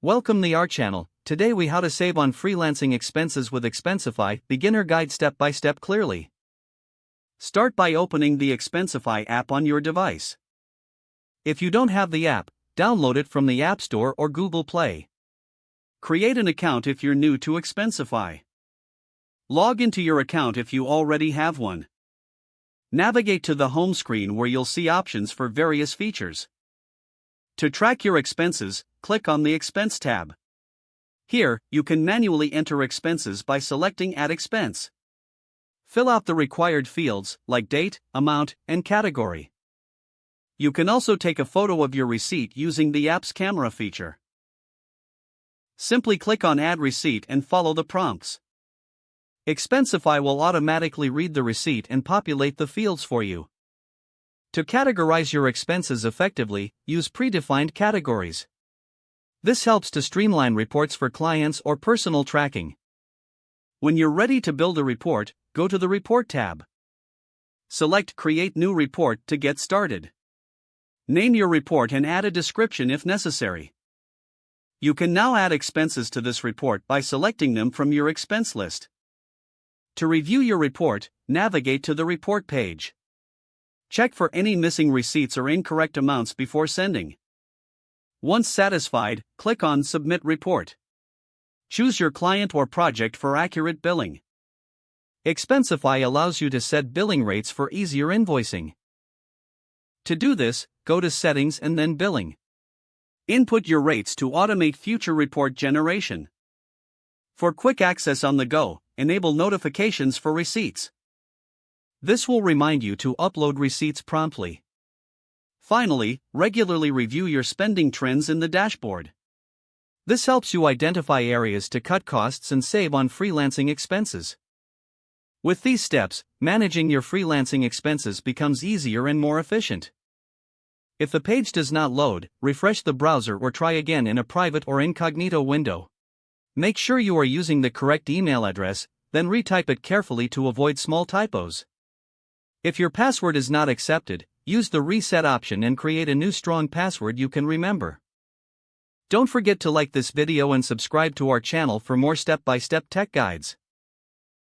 Welcome to our channel. Today we how to save on freelancing expenses with Expensify, beginner guide step by step clearly. Start by opening the Expensify app on your device. If you don't have the app, download it from the App Store or Google Play. Create an account if you're new to Expensify. Log into your account if you already have one. Navigate to the home screen where you'll see options for various features. To track your expenses, click on the Expense tab. Here, you can manually enter expenses by selecting Add Expense. Fill out the required fields, like date, amount, and category. You can also take a photo of your receipt using the app's camera feature. Simply click on Add Receipt and follow the prompts. Expensify will automatically read the receipt and populate the fields for you. To categorize your expenses effectively, use predefined categories. This helps to streamline reports for clients or personal tracking. When you're ready to build a report, go to the Report tab. Select Create New Report to get started. Name your report and add a description if necessary. You can now add expenses to this report by selecting them from your expense list. To review your report, navigate to the Report page. Check for any missing receipts or incorrect amounts before sending. Once satisfied, click on Submit Report. Choose your client or project for accurate billing. Expensify allows you to set billing rates for easier invoicing. To do this, go to Settings and then Billing. Input your rates to automate future report generation. For quick access on the go, enable notifications for receipts. This will remind you to upload receipts promptly. Finally, regularly review your spending trends in the dashboard. This helps you identify areas to cut costs and save on freelancing expenses. With these steps, managing your freelancing expenses becomes easier and more efficient. If the page does not load, refresh the browser or try again in a private or incognito window. Make sure you are using the correct email address, then retype it carefully to avoid small typos. If your password is not accepted, use the reset option and create a new strong password you can remember. Don't forget to like this video and subscribe to our channel for more step-by-step tech guides.